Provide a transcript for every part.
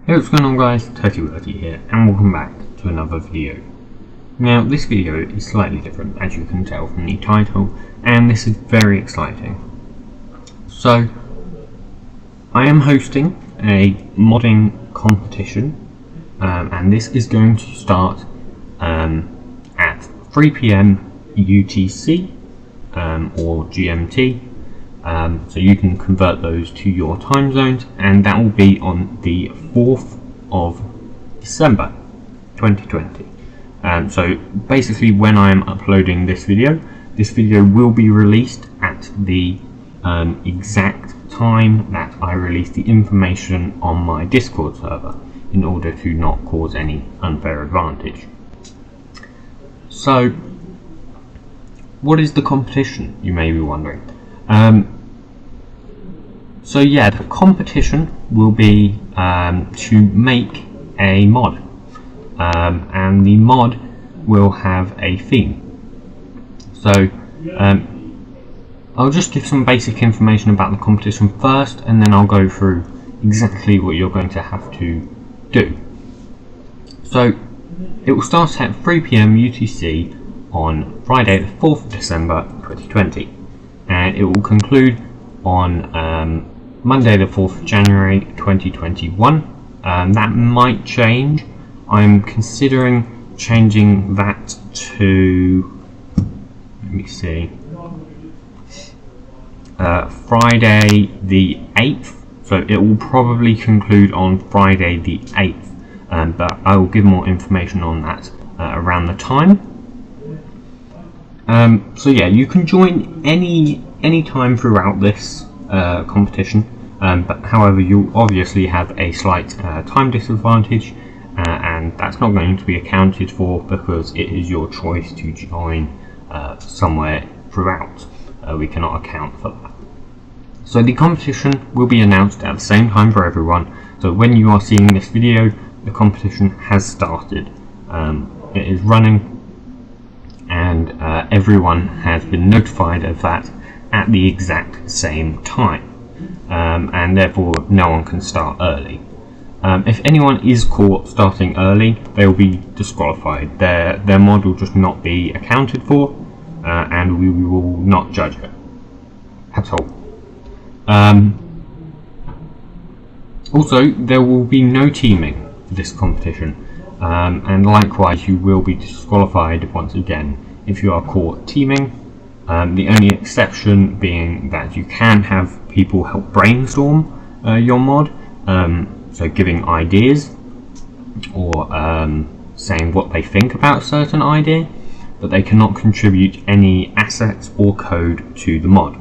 Hey, what's going on guys, Turtywurty here, and welcome back to another video. Now this video is slightly different, as you can tell from the title, and this is very exciting. So, I am hosting a modding competition, and this is going to start at 3 PM UTC or GMT. So you can convert those to your time zones, and that will be on the 4th of December 2020. So basically when I am uploading this video will be released at the exact time that I release the information on my Discord server, in order to not cause any unfair advantage. So what is the competition, you may be wondering? So yeah, the competition will be to make a mod, and the mod will have a theme. So I'll just give some basic information about the competition first, and then I'll go through exactly what you're going to have to do. So it will start at 3 PM UTC on Friday the 4th of December 2020, and it will conclude on Monday the 4th of January 2021. That might change. I'm considering changing that to, let me see, Friday the 8th, so it will probably conclude on Friday the 8th, but I will give more information on that around the time. So yeah, you can join any time throughout this competition, but however you'll obviously have a slight time disadvantage, and that's not going to be accounted for because it is your choice to join somewhere throughout. We cannot account for that. So the competition will be announced at the same time for everyone, so when you are seeing this video the competition has started. It is running, and everyone has been notified of that at the exact same time, and therefore no one can start early. If anyone is caught starting early, they will be disqualified. Their mod will just not be accounted for, and we will not judge it at all. Also, there will be no teaming for this competition, and likewise you will be disqualified once again if you are caught teaming. The only exception being that you can have people help brainstorm your mod, so giving ideas or saying what they think about a certain idea, but they cannot contribute any assets or code to the mod.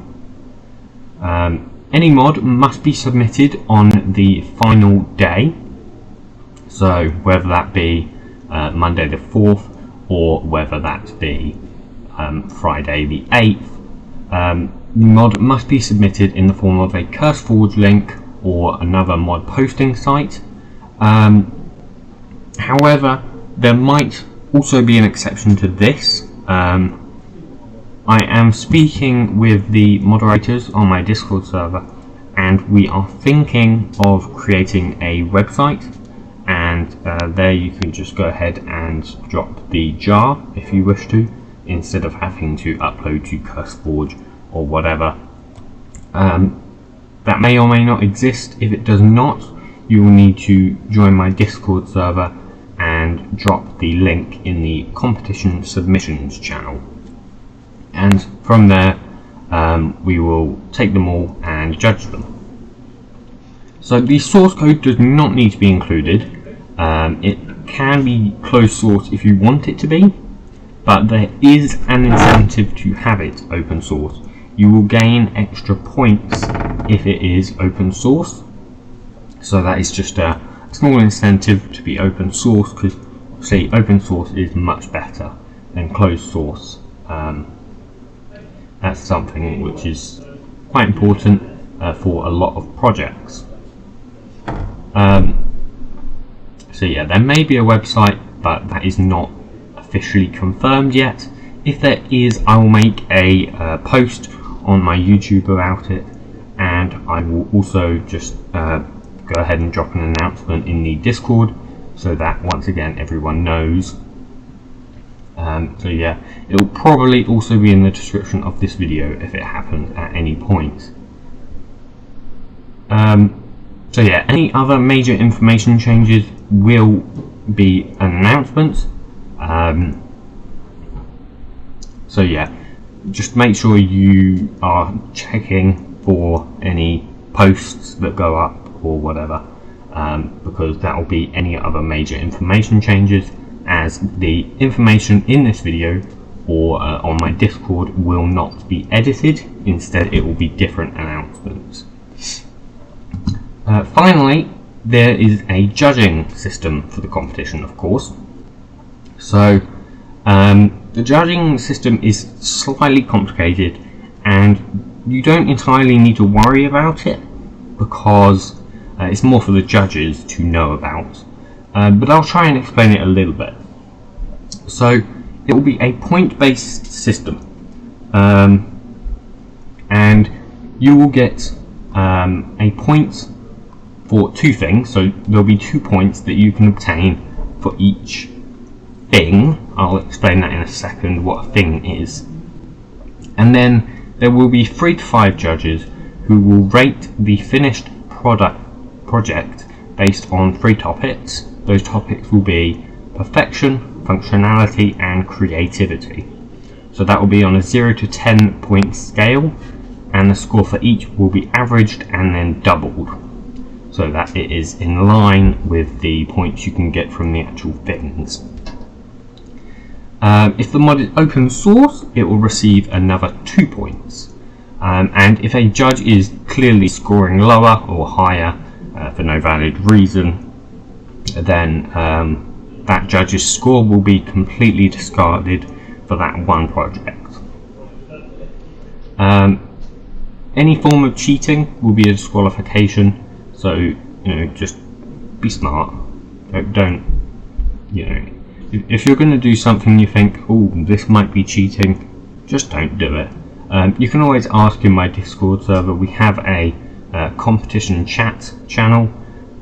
Any mod must be submitted on the final day, so whether that be Monday the 4th or whether that be Friday the 8th, the mod must be submitted in the form of a CurseForge link or another mod posting site. However, there might also be an exception to this. I am speaking with the moderators on my Discord server, and we are thinking of creating a website, and there you can just go ahead and drop the jar if you wish to, instead of having to upload to CurseForge or whatever. That may or may not exist. If it does not, you will need to join my Discord server and drop the link in the competition submissions channel, and from there we will take them all and judge them. So the source code does not need to be included. It can be closed source if you want it to be, but there is an incentive to have it open source. You will gain extra points if it is open source, so that is just a small incentive to be open source, because obviously open source is much better than closed source. That's something which is quite important for a lot of projects. So yeah, there may be a website, but that is not officially confirmed yet. If there is, I will make a post on my YouTube about it, and I will also just go go ahead and drop an announcement in the Discord so that once again everyone knows. So yeah, it will probably also be in the description of this video if it happens at any point. So yeah, any other major information changes will be an announcement. So yeah, just make sure you are checking for any posts that go up or whatever, because that will be any other major information changes, as the information in this video or on my Discord will not be edited. Instead, it will be different announcements. Finally, there is a judging system for the competition, of course. So the judging system is slightly complicated, and you don't entirely need to worry about it because it's more for the judges to know about. But I'll try and explain it a little bit. So it will be a point-based system, and you will get a point for two things. So there'll be 2 points that you can obtain for each thing. I'll explain that in a second, what a thing is. And then there will be 3 to 5 judges who will rate the finished project based on 3 topics. Those topics will be perfection, functionality and creativity. So that will be on a 0 to 10 point scale, and the score for each will be averaged and then doubled, so that it is in line with the points you can get from the actual things. If the mod is open source, it will receive another 2 points. And if a judge is clearly scoring lower or higher for no valid reason, then that judge's score will be completely discarded for that one project. Any form of cheating will be a disqualification, so just be smart. Don't if you're going to do something you think, oh, this might be cheating, just don't do it. You can always ask in my Discord server. We have a competition chat channel,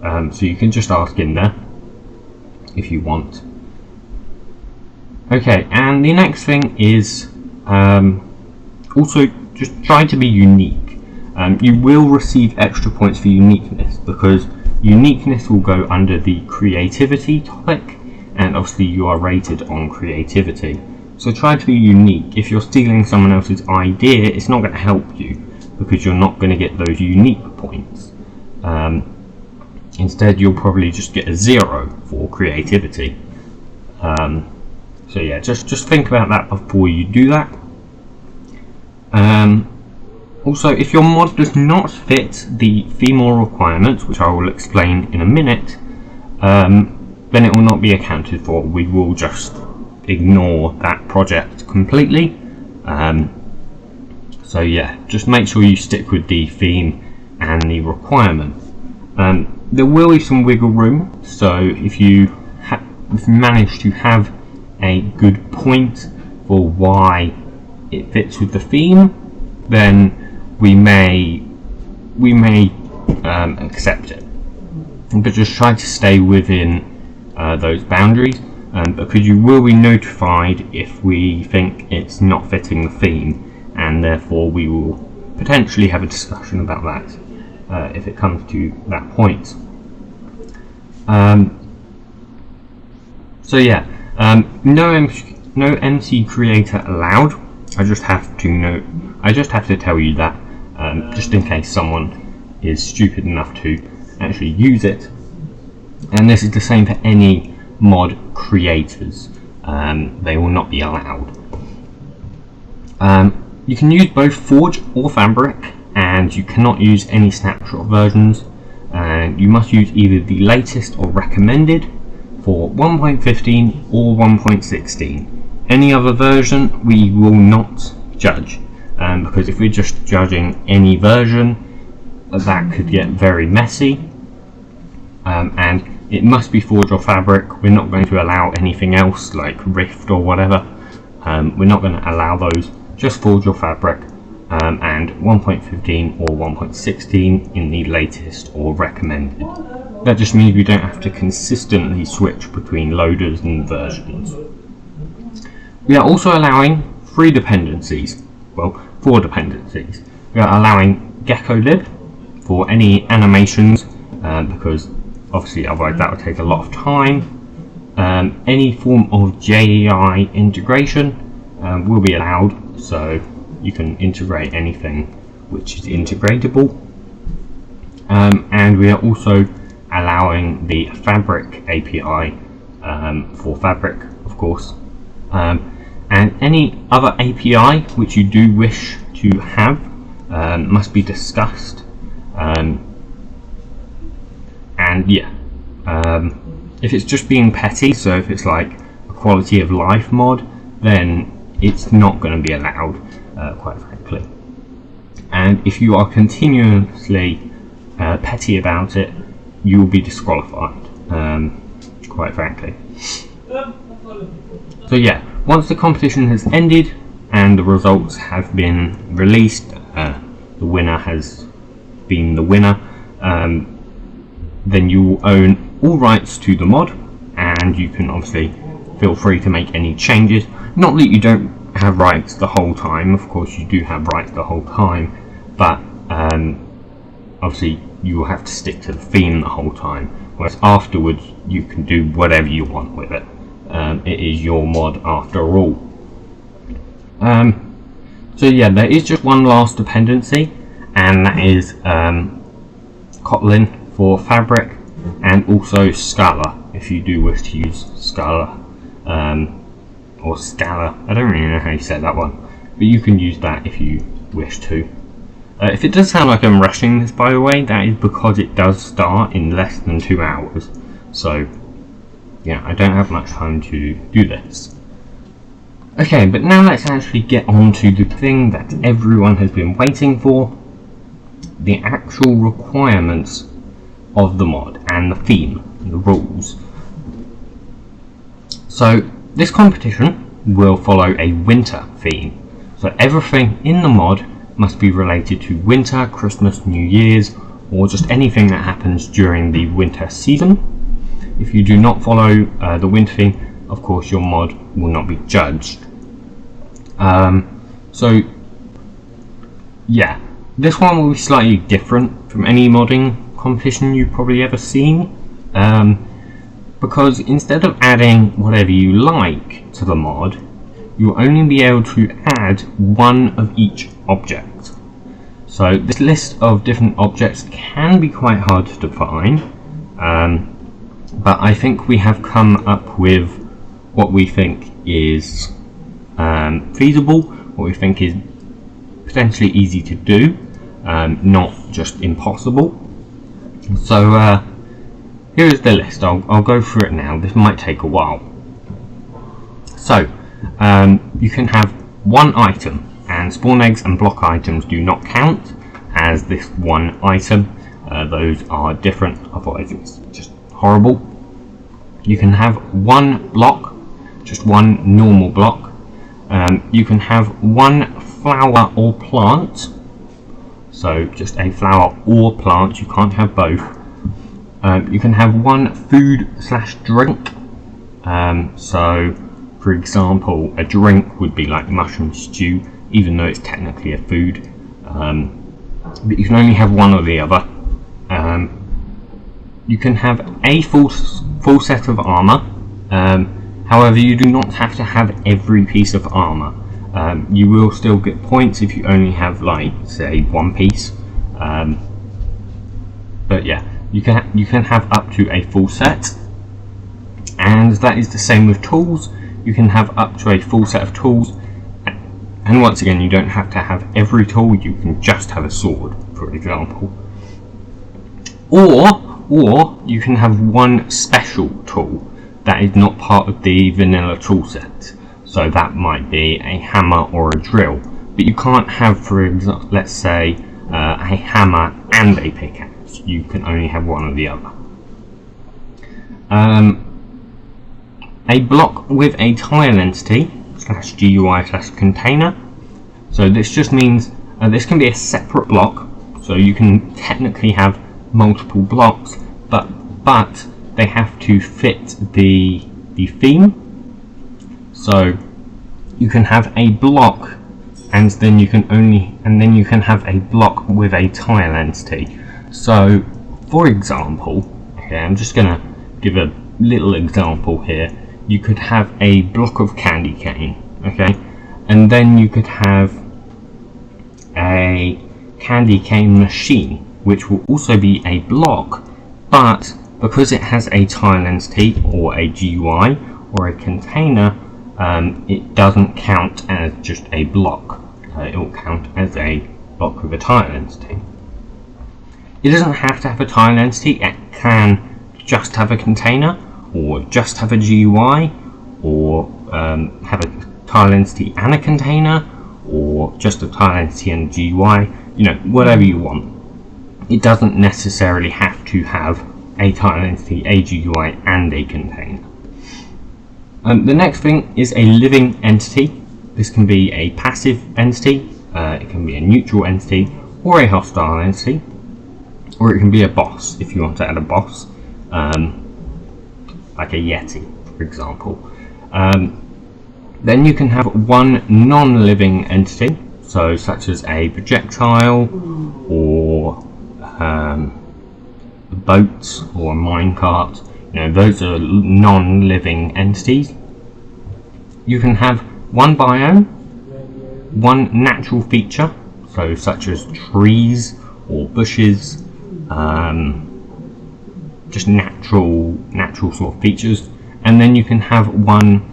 so you can just ask in there if you want. Okay, and the next thing is also just try to be unique. You will receive extra points for uniqueness, because uniqueness will go under the creativity topic, and obviously you are rated on creativity. So try to be unique. If you're stealing someone else's idea, it's not going to help you, because you're not going to get those unique points. Instead, you'll probably just get a 0 for creativity. So yeah, just think about that before you do that. Also, if your mod does not fit the female requirements, which I will explain in a minute, then it will not be accounted for. We will just ignore that project completely. So yeah, just make sure you stick with the theme and the requirement. There will be some wiggle room, so if you manage to have a good point for why it fits with the theme, then we may accept it. But just try to stay within those boundaries, because you will be notified if we think it's not fitting the theme, and therefore we will potentially have a discussion about that if it comes to that point. So yeah, no MC creator allowed. I just have to tell you that, just in case someone is stupid enough to actually use it. And this is the same for any mod creators. They will not be allowed. You can use both Forge or Fabric, and you cannot use any snapshot versions. And you must use either the latest or recommended for 1.15 or 1.16. Any other version we will not judge, because if we're just judging any version, that could get very messy. And it must be Forge or Fabric. We're not going to allow anything else like Rift or whatever. We're not going to allow those, just Forge or Fabric. and 1.15 or 1.16 in the latest or recommended. That just means we don't have to consistently switch between loaders and versions. We are also allowing 3 dependencies, well, 4 dependencies. We are allowing GeckoLib for any animations, because obviously otherwise that would take a lot of time. Any form of JEI integration will be allowed, so you can integrate anything which is integratable. And we are also allowing the Fabric API for Fabric, of course, and any other API which you do wish to have must be discussed. And yeah, if it's just being petty, so if it's like a quality of life mod, then it's not going to be allowed, quite frankly. And if you are continuously petty about it, you will be disqualified, quite frankly. So yeah, once the competition has ended and the results have been released, the winner has been the winner, then you will own all rights to the mod, and you can obviously feel free to make any changes. Not that you don't have rights the whole time, of course you do have rights the whole time, but obviously you will have to stick to the theme the whole time, whereas afterwards you can do whatever you want with it. It is your mod after all. So yeah, there is just one last dependency, and that is Kotlin for Fabric, and also Scala if you do wish to use Scala, or Scala, I don't really know how you say that one, but you can use that if you wish to. If it does sound like I'm rushing this, by the way, that is because it does start in less than 2 hours, so yeah, I don't have much time to do this. Okay, but now let's actually get on to the thing that everyone has been waiting for, the actual requirements of the mod and the theme, the rules. So this competition will follow a winter theme, so everything in the mod must be related to winter, Christmas, New Year's, or just anything that happens during the winter season. If you do not follow the winter theme, of course your mod will not be judged. So yeah, this one will be slightly different from any modding competition you've probably ever seen, because instead of adding whatever you like to the mod, you'll only be able to add one of each object. So this list of different objects can be quite hard to define, but I think we have come up with what we think is feasible, what we think is potentially easy to do, not just impossible. So here is the list. I'll go through it now. This might take a while. So you can have one item, and spawn eggs and block items do not count as this one item. Those are different, otherwise it's just horrible. You can have one block, just one normal block. You can have one flower or plant, so just a flower or plant, you can't have both. You can have one food/drink, so for example a drink would be like mushroom stew, even though it's technically a food, but you can only have one or the other. You can have a full set of armor, however you do not have to have every piece of armor. You will still get points if you only have, like, say, one piece, but yeah, you can have up to a full set, and that is the same with tools. You can have up to a full set of tools, and once again you don't have to have every tool, you can just have a sword, for example. Or you can have one special tool that is not part of the vanilla tool set. So that might be a hammer or a drill, but you can't have, for example, let's say a hammer and a pickaxe. You can only have one or the other. A block with a tile entity /GUI/container. So this just means This can be a separate block, so you can technically have multiple blocks, but they have to fit the theme. So you can have a block, and then you can have a block with a tile entity. So for example, okay, I'm just gonna give a little example here. You could have a block of candy cane, okay, and then you could have a candy cane machine, which will also be a block, but because it has a tile entity or a GUI or a container, it doesn't count as just a block. It will count as a block with a tile entity. It doesn't have to have a tile entity. It can just have a container, or just have a GUI, or have a tile entity and a container, or just a tile entity and a GUI, you know, whatever you want. It doesn't necessarily have to have a tile entity, a GUI and a container. The next thing is a living entity. This can be a passive entity, it can be a neutral entity, or a hostile entity, or it can be a boss if you want to add a boss, like a Yeti, for example. Then you can have one non-living entity, so such as a projectile, or a boat, or a minecart. You know, those are non-living entities. You can have one biome, one natural feature, so such as trees or bushes, just natural sort of features, and then you can have one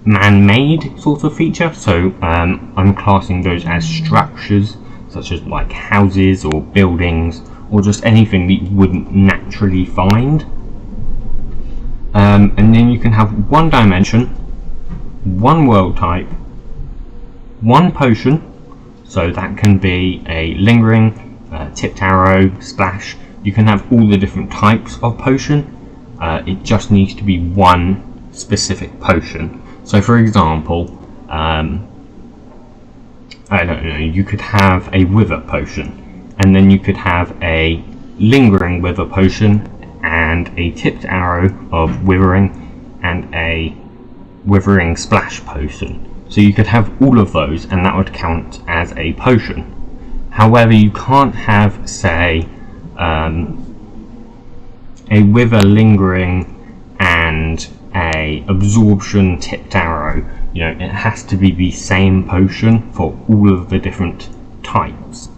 man-made sort of feature, so I'm classing those as structures, such as like houses or buildings, or just anything that you wouldn't naturally find. And then you can have one dimension, one world type, one potion, so that can be a lingering, tipped arrow, splash. You can have all the different types of potion. It just needs to be one specific potion. So for example, I don't know, you could have a wither potion, and then you could have a lingering wither potion, and a tipped arrow of withering, and a withering splash potion. So you could have all of those, and that would count as a potion. However, you can't have, say, a wither lingering and a absorption tipped arrow. You know, it has to be the same potion for all of the different types.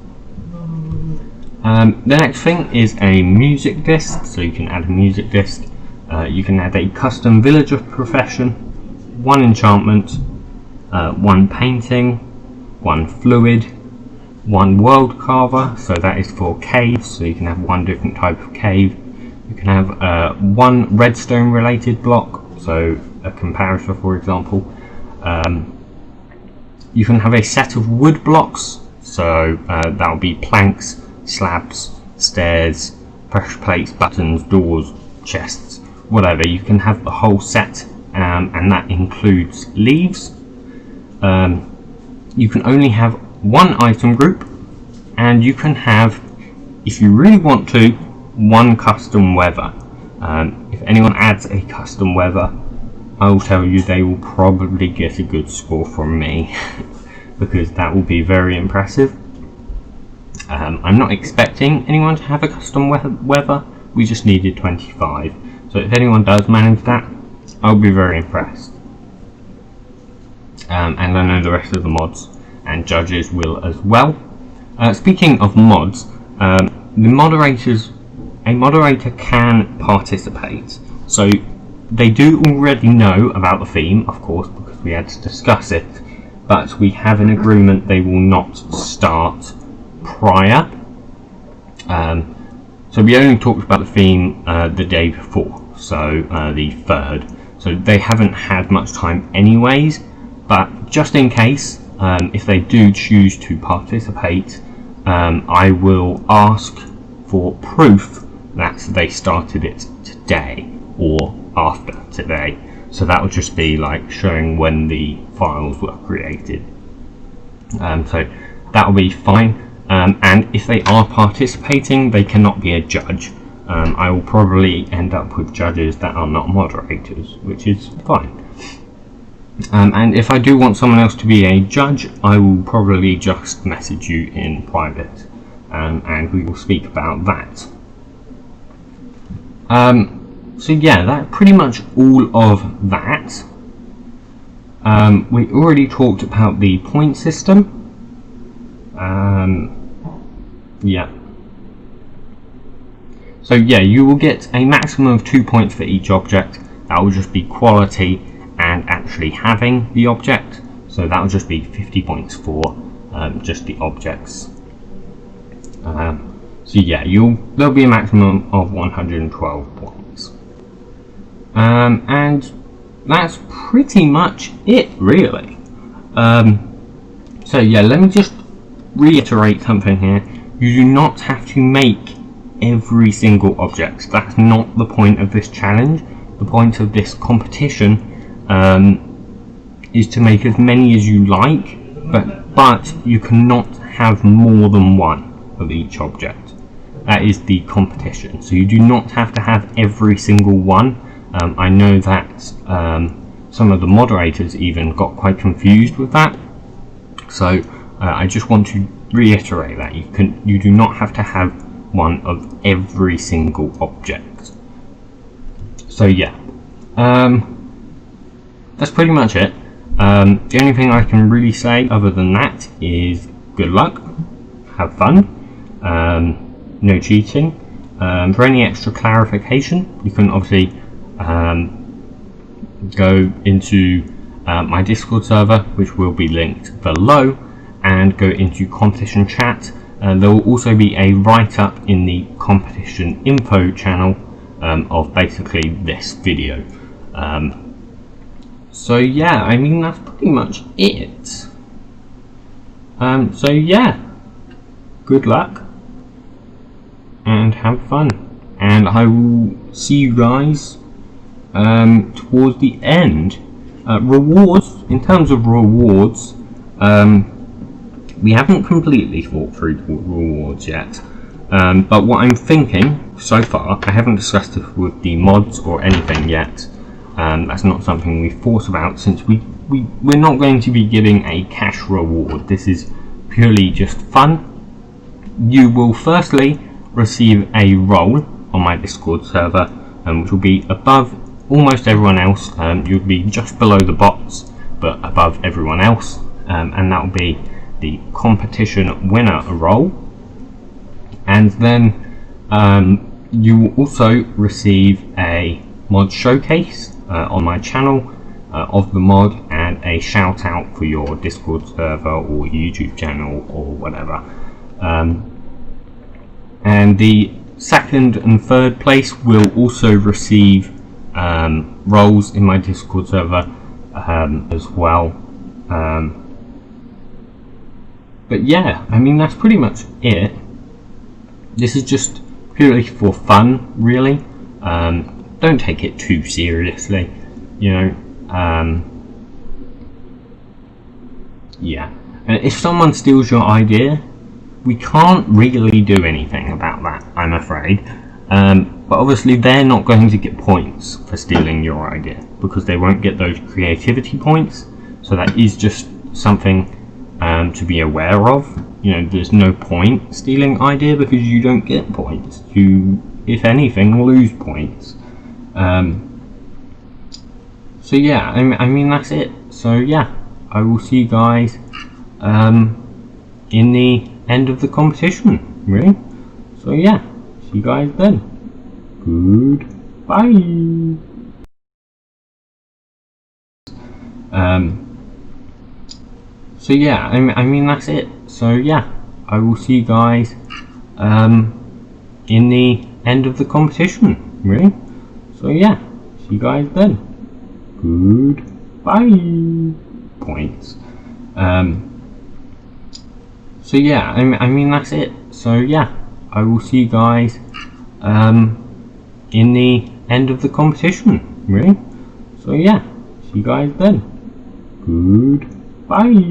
The next thing is a music disc, so you can add a music disc. You can add a custom village of profession, one enchantment, one painting, one fluid, one world carver, so that is for caves, so you can have one different type of cave. You can have one redstone related block, so a comparator for example. You can have a set of wood blocks, so that will be planks, slabs, stairs, pressure plates, buttons, doors, chests, whatever. You can have the whole set, and that includes leaves. You can only have one item group, and you can have, if you really want to, one custom weather. If anyone adds a custom weather, I will tell you they will probably get a good score from me because that will be very impressive. I'm not expecting anyone to have a custom weather, we just needed 25, so if anyone does manage that, I'll be very impressed. And I know the rest of the mods and judges will as well. Speaking of mods, a moderator can participate, so they do already know about the theme, of course, because we had to discuss it, but we have an agreement they will not start prior. So we only talked about the theme the day before, so the 3rd, so they haven't had much time anyways, but just in case, if they do choose to participate, I will ask for proof that they started it today or after today, so that would just be like showing when the files were created. So that'll be fine. And if they are participating, they cannot be a judge. I will probably end up with judges that are not moderators, which is fine. And if I do want someone else to be a judge, I will probably just message you in private, and we will speak about that. So yeah, that's pretty much all of that. We already talked about the point system. Yeah. So yeah, you will get a maximum of 2 points for each object. That will just be quality and actually having the object. So that will just be 50 points for just the objects. So yeah, there'll be a maximum of 112 points. And that's pretty much it, really. So yeah, let me just reiterate something here. You do not have to make every single object. That's not the point of this challenge. The point of this competition is to make as many as you like, but you cannot have more than one of each object. That is the competition. So you do not have to have every single one. I know that some of the moderators even got quite confused with that. So I just want to reiterate that you do not have to have one of every single object. So yeah, that's pretty much it. The only thing I can really say other than that is good luck, have fun, no cheating. For any extra clarification, you can obviously go into my Discord server, which will be linked below, and go into competition chat. There will also be a write-up in the competition info channel of basically this video. So yeah, I mean, that's pretty much it. So yeah, good luck and have fun, and I will see you guys towards the end. Rewards, in terms of rewards, we haven't completely thought through rewards yet, but what I'm thinking so far, I haven't discussed it with the mods or anything yet. That's not something we've thought about, since we're not going to be giving a cash reward. This is purely just fun. You will firstly receive a role on my Discord server, which will be above almost everyone else. You'll be just below the bots, but above everyone else, and that will be the competition winner role. And then you will also receive a mod showcase on my channel of the mod, and a shout out for your Discord server or YouTube channel or whatever. And the second and third place will also receive roles in my Discord server as well. But yeah, I mean, that's pretty much it. This is just purely for fun, really. Don't take it too seriously, you know. Yeah, and if someone steals your idea, we can't really do anything about that, I'm afraid. But obviously they're not going to get points for stealing your idea, because they won't get those creativity points. So that is just something to be aware of. You know, there's no point stealing idea, because you don't get points. You, if anything, lose points. So yeah, I mean, that's it. So yeah, I will see you guys in the end of the competition, really. So yeah, see you guys then. Goodbye. So yeah, I mean, that's it. So yeah, I will see you guys in the end of the competition, really. So yeah, see you guys then. Goodbye. Points. So yeah, I mean, that's it. So yeah, I will see you guys in the end of the competition, really. So yeah, see you guys then. Goodbye.